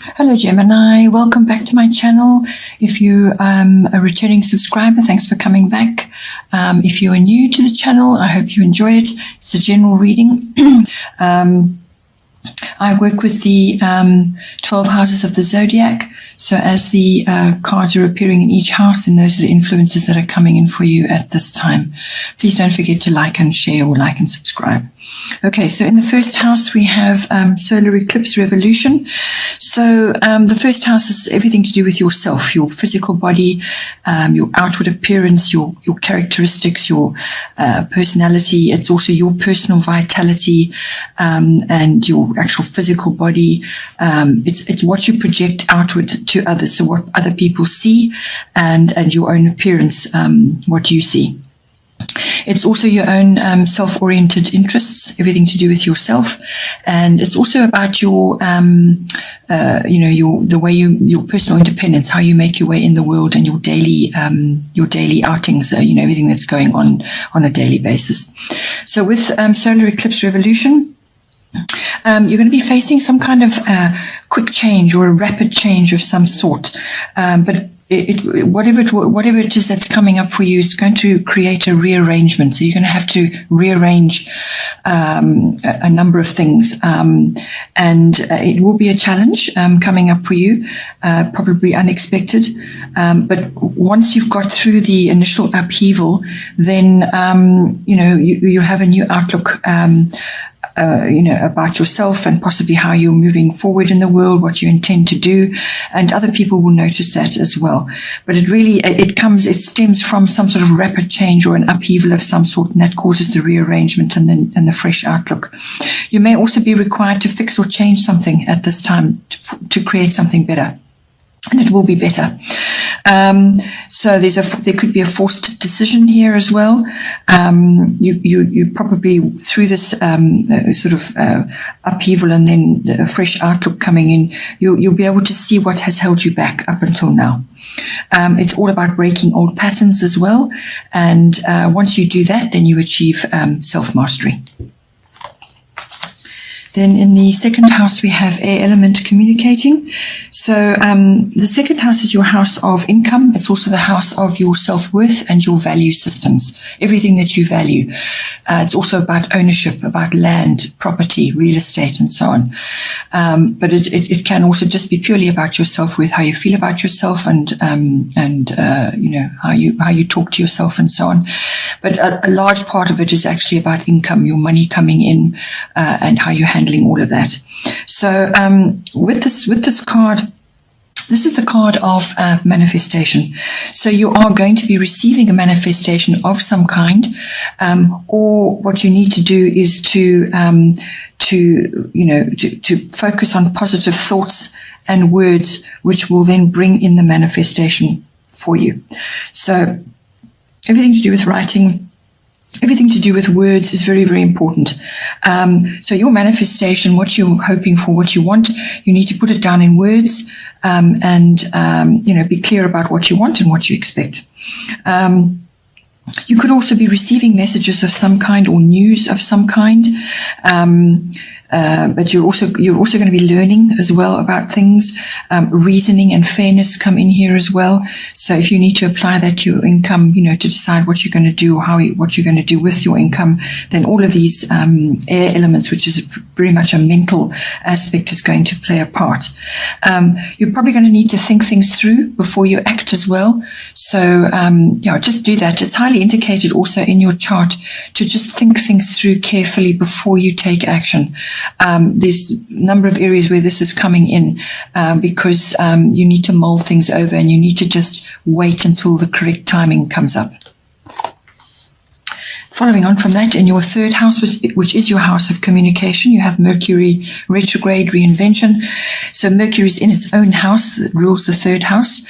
Hello Gemini, welcome back to my channel. If you a returning subscriber, thanks for coming back. If you are new to the channel, I hope you enjoy it. It's a general reading. I work with the 12 houses of the zodiac. So as the cards are appearing in each house, then those are the influences that are coming in for you at this time. Please don't forget to like and share, or like and subscribe. Okay, so in the first house we have solar eclipse revolution. So the first house is everything to do with yourself, your physical body, your outward appearance, your characteristics, your personality. It's also your personal vitality and your actual physical body. It's what you project outward to others, so what other people see, and your own appearance, what you see. It's also your own self-oriented interests, everything to do with yourself, and it's also about your, the way your personal independence, how you make your way in the world, and your daily outings, everything that's going on a daily basis. So with solar eclipse revolution, you're going to be facing some kind of quick change or a rapid change of some sort, but whatever it is that's coming up for you, it's going to create a rearrangement. So you're going to have to rearrange a number of things, and it will be a challenge coming up for you, probably unexpected. But once you've got through the initial upheaval, then you'll have a new outlook. About yourself, and possibly how you're moving forward in the world, what you intend to do, and other people will notice that as well. But it stems from some sort of rapid change or an upheaval of some sort, and that causes the rearrangement and the fresh outlook. You may also be required to fix or change something at this time to create something better, and it will be better. So there could be a forced decision here as well. You probably, through this upheaval and then a fresh outlook coming in, you'll be able to see what has held you back up until now. It's all about breaking old patterns as well, and once you do that, then you achieve self-mastery. Then in the second house, we have air element communicating. So the second house is your house of income. It's also the house of your self-worth and your value systems, everything that you value. It's also about ownership, about land, property, real estate, and so on. But it can also just be purely about your self-worth, how you feel about yourself, and how you talk to yourself, and so on. But a large part of it is actually about income, your money coming in, and how you handle all of that. So with this card, this is the card of manifestation. So you are going to be receiving a manifestation of some kind, or what you need to do is to focus on positive thoughts and words, which will then bring in the manifestation for you. So everything to do with writing, everything to do with words is very, very important. So your manifestation, what you're hoping for, what you want, you need to put it down in words, and be clear about what you want and what you expect. You could also be receiving messages of some kind or news of some kind. But you're also going to be learning as well about things. Reasoning and fairness come in here as well. So if you need to apply that to your income, to decide what you're going to do, or what you're going to do with your income, then all of these air elements, which is very much a mental aspect, is going to play a part. You're probably going to need to think things through before you act as well. So just do that. It's highly indicated also in your chart to just think things through carefully before you take action. There's a number of areas where this is coming in, because you need to mull things over, and you need to just wait until the correct timing comes up. Following on from that, in your third house, which is your house of communication, you have Mercury retrograde reinvention. So Mercury is in its own house, it rules the third house,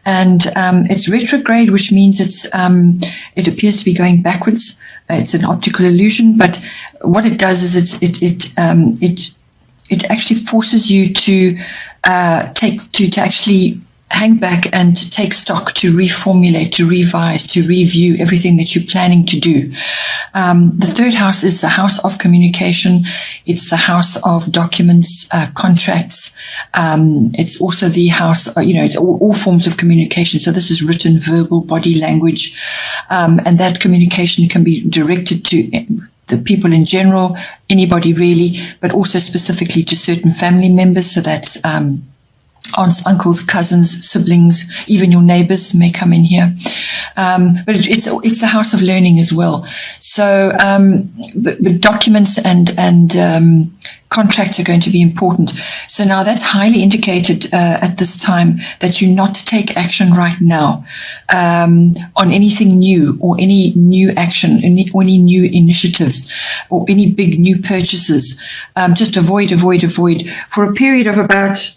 and it's retrograde, which means it appears to be going backwards. It's an optical illusion, but what it does is it actually forces you to actually hang back and take stock, to reformulate, to revise, to review everything that you're planning to do. The third house is the house of communication. It's the house of documents, contracts. It's also the house, it's all forms of communication. So this is written, verbal, body language. And that communication can be directed to the people in general, anybody really, but also specifically to certain family members. So that's aunts, uncles, cousins, siblings, even your neighbors may come in here. But it's a house of learning as well. So, but documents and contracts are going to be important. So now that's highly indicated at this time that you not take action right now on anything new, or any new action, or any new initiatives, or any big new purchases. Just avoid for a period of about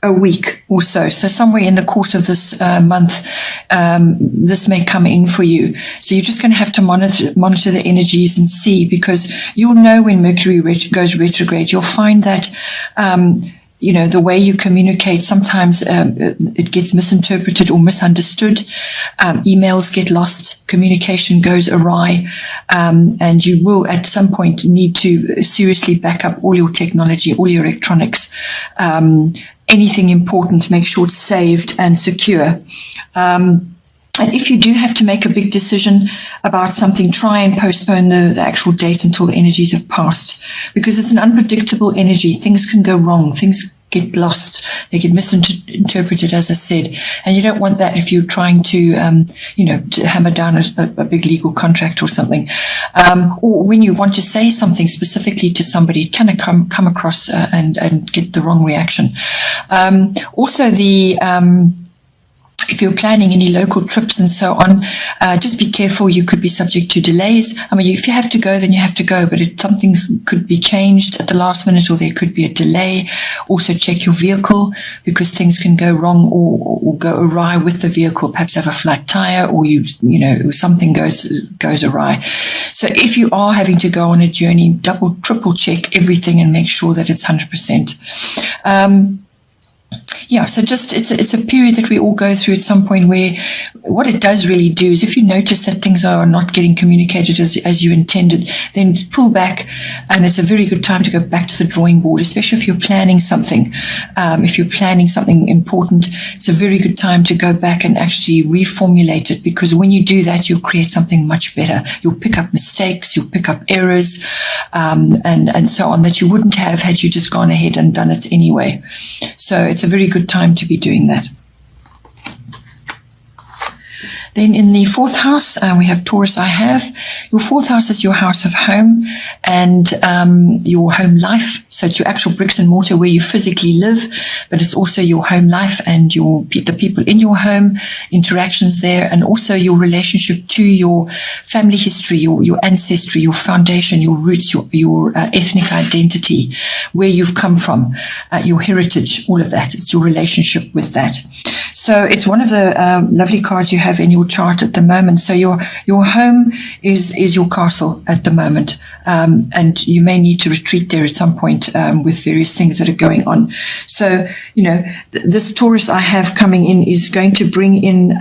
a week or so. So somewhere in the course of this month, this may come in for you. So you're just going to have to monitor the energies and see, because you'll know when Mercury goes retrograde. You'll find that, the way you communicate, sometimes it gets misinterpreted or misunderstood. Emails get lost, communication goes awry, and you will at some point need to seriously back up all your technology, all your electronics. Anything important, make sure it's saved and secure. And if you do have to make a big decision about something, try and postpone the actual date until the energies have passed, because it's an unpredictable energy. Things can go wrong. Things get lost. They get misinterpreted, as I said. And you don't want that if you're trying to, to hammer down a big legal contract or something. Or when you want to say something specifically to somebody, it can come across and get the wrong reaction. Also, if you're planning any local trips and so on, just be careful. You could be subject to delays. I mean, if you have to go, then you have to go, but something could be changed at the last minute, or there could be a delay. Also check your vehicle, because things can go wrong or go awry with the vehicle. Perhaps have a flat tire, or something goes awry. So if you are having to go on a journey, double, triple check everything and make sure that it's 100%. So just it's a period that we all go through at some point, where what it does really do is, if you notice that things are not getting communicated as you intended, then pull back, and it's a very good time to go back to the drawing board, especially if you're planning something. If you're planning something important, it's a very good time to go back and actually reformulate it, because when you do that, you'll create something much better. You'll pick up mistakes, you'll pick up errors, and so on, that you wouldn't have had you just gone ahead and done it anyway. So it's a very good time to be doing that. Then in the fourth house, we have Taurus. Your fourth house is your house of home and your home life. So it's your actual bricks and mortar where you physically live, but it's also your home life and the people in your home, interactions there, and also your relationship to your family history, your ancestry, your foundation, your roots, your ethnic identity, where you've come from, your heritage, all of that. It's your relationship with that. So it's one of the lovely cards you have in your chart at the moment. So your home is your castle at the moment, and you may need to retreat there at some point with various things that are going on. So this Taurus I have coming in is going to bring in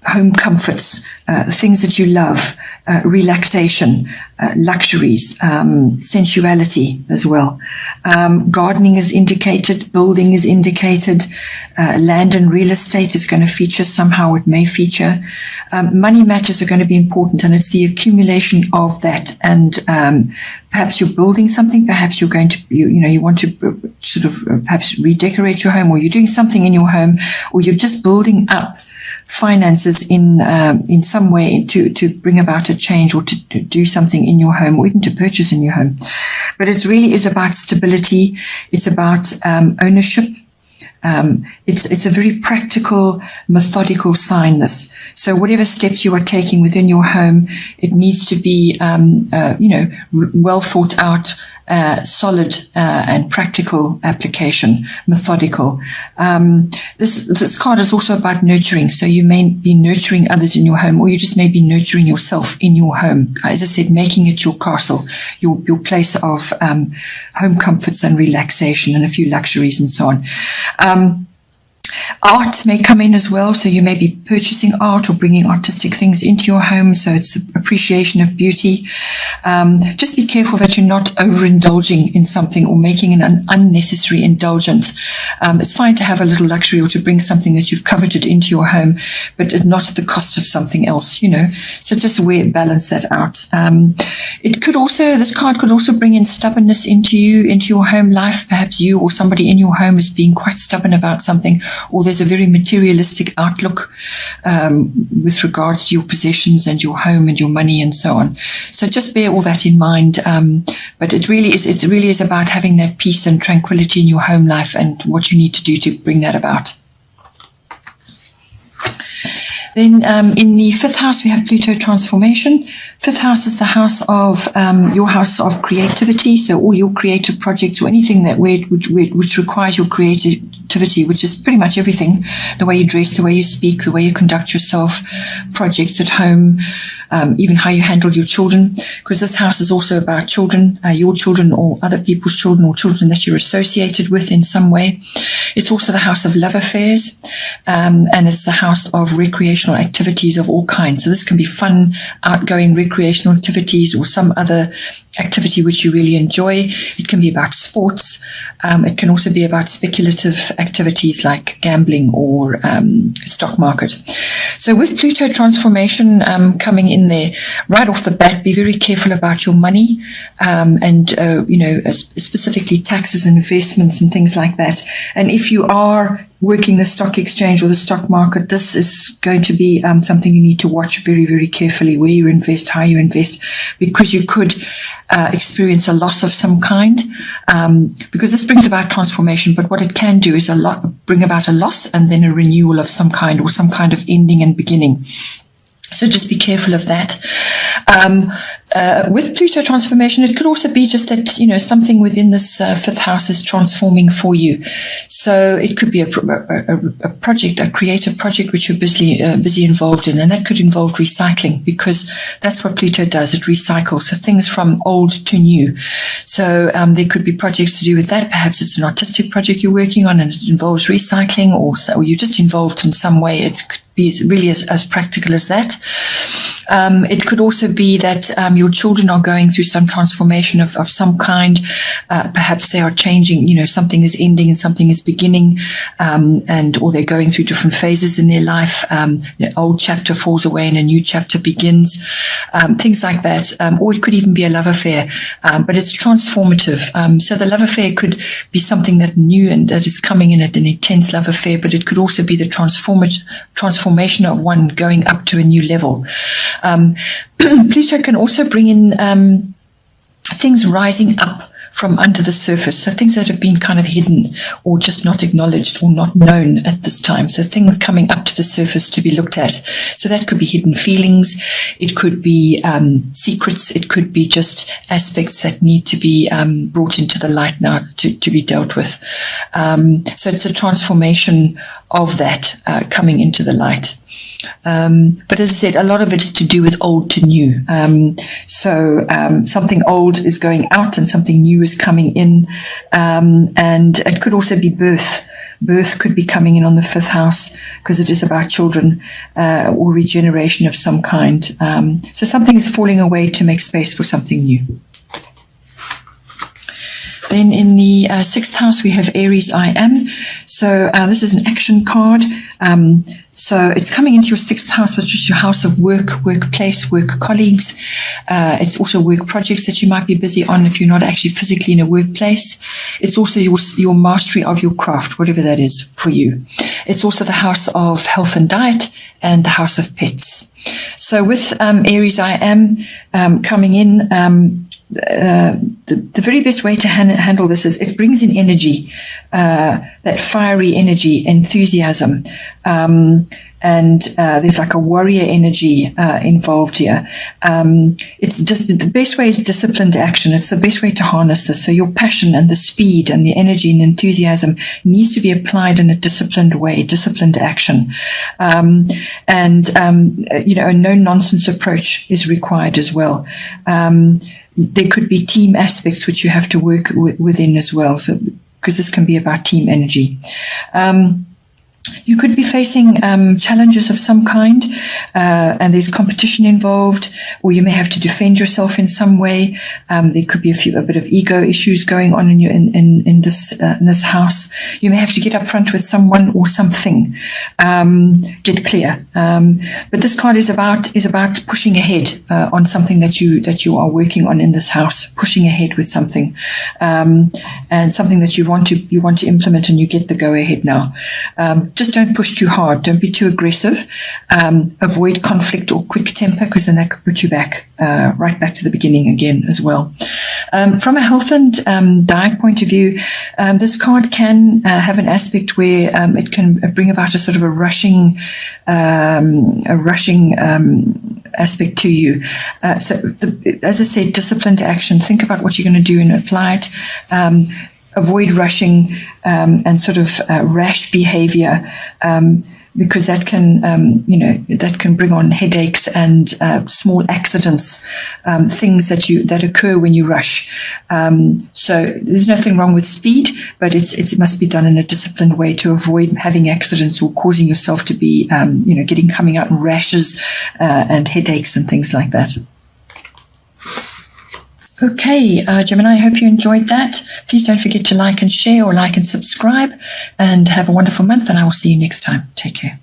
home comforts, things that you love, relaxation, luxuries, sensuality as well. Gardening is indicated, building is indicated, land and real estate is going to feature somehow. It may feature. Money matters are going to be important, and it's the accumulation of that. And perhaps you're building something, perhaps you're going to, you want to sort of perhaps redecorate your home, or you're doing something in your home, or you're just building up finances in some way to bring about a change, or to do something in your home, or even to purchase in your home. But it really is about stability. It's about ownership. It's a very practical, methodical sign, this. So whatever steps you are taking within your home, it needs to be, well thought out, solid and practical application, methodical. This card is also about nurturing. So you may be nurturing others in your home, or you just may be nurturing yourself in your home. As I said, making it your castle, your place of home comforts and relaxation and a few luxuries and so on. Art may come in as well, so you may be purchasing art or bringing artistic things into your home, so it's the appreciation of beauty. Just be careful that you're not overindulging in something or making an unnecessary indulgence. It's fine to have a little luxury or to bring something that you've coveted into your home, but not at the cost of something else, So just balance that out. This card could also bring in stubbornness into your home life. Perhaps you or somebody in your home is being quite stubborn about something, or there's a very materialistic outlook with regards to your possessions and your home and your money and so on. So just bear all that in mind. But it really is about having that peace and tranquility in your home life and what you need to do to bring that about. Then in the fifth house, we have Pluto transformation. Fifth house is the house of your house of creativity. So all your creative projects or anything which requires your creativity, which is pretty much everything, the way you dress, the way you speak, the way you conduct yourself, projects at home, even how you handle your children, because this house is also about children, your children or other people's children or children that you're associated with in some way. It's also the house of love affairs, and it's the house of recreational activities of all kinds. So this can be fun, outgoing recreational activities or some other activity which you really enjoy. It can be about sports. It can also be about speculative activities like gambling or stock market. So with Pluto transformation coming in there, right off the bat, be very careful about your money and specifically taxes and investments and things like that. And if you are working the stock exchange or the stock market, this is going to be something you need to watch very, very carefully, where you invest, how you invest, because you could experience a loss of some kind, because this brings about transformation. But what it can do is bring about a loss and then a renewal of some kind, or some kind of ending and beginning. So just be careful of that. With Pluto transformation, it could also be just that, something within this fifth house is transforming for you. So it could be a project, a creative project, which you're busy involved in. And that could involve recycling, because that's what Pluto does. It recycles. So things from old to new. So there could be projects to do with that. Perhaps it's an artistic project you're working on and it involves recycling, or you're just involved in some way. It could be really as practical as that. It could also be that your children are going through some transformation of some kind. Perhaps they are changing, something is ending and something is beginning, or they're going through different phases in their life. The old chapter falls away and a new chapter begins, things like that. Or it could even be a love affair, but it's transformative. So the love affair could be something that new and that is coming in at an intense love affair, but it could also be the transformation of one going up to a new level. Pluto can also bring in things rising up from under the surface, so things that have been kind of hidden or just not acknowledged or not known at this time. So things coming up to the surface to be looked at. So that could be hidden feelings, it could be secrets, it could be just aspects that need to be brought into the light now to be dealt with. So it's a transformation of that coming into the light. But as I said, a lot of it is to do with old to new. So something old is going out and something new is coming in. And it could also be birth. Birth could be coming in on the fifth house because it is about children, or regeneration of some kind. So something is falling away to make space for something new. Then in the sixth house, we have Aries I Am. So this is an action card. So it's coming into your sixth house, which is your house of work, workplace, work colleagues. It's also work projects that you might be busy on if you're not actually physically in a workplace. It's also your mastery of your craft, whatever that is for you. It's also the house of health and diet and the house of pets. So with Aries I Am coming in, the very best way to handle this is it brings in energy, that fiery energy, enthusiasm, and there's like a warrior energy involved here. It's just the best way is disciplined action. It's the best way to harness this. So your passion and the speed and the energy and enthusiasm needs to be applied in a disciplined way, disciplined action. A no-nonsense approach is required as well. There could be team aspects which you have to work within as well. So, because this can be about team energy. You could be facing challenges of some kind, and there's competition involved, or you may have to defend yourself in some way. There could be a bit of ego issues going on in this house. You may have to get up front with someone or something. Get clear. But this card is about pushing ahead on something that you are working on in this house, pushing ahead with something, and something that you want to implement, and you get the go ahead now. Just don't push too hard. Don't be too aggressive. Avoid conflict or quick temper, because then that could put you back, right back to the beginning again as well. From a health and diet point of view, this card can have an aspect where it can bring about a sort of a rushing aspect to you. As I said, disciplined action. Think about what you're going to do and apply it. Avoid rushing and sort of rash behavior, because that can bring on headaches and small accidents, things that occur when you rush. So there's nothing wrong with speed, but it must be done in a disciplined way to avoid having accidents or causing yourself to be coming out in rashes and headaches and things like that. Okay, Gemini, I hope you enjoyed that. Please don't forget to like and share, or like and subscribe, and have a wonderful month, and I will see you next time. Take care.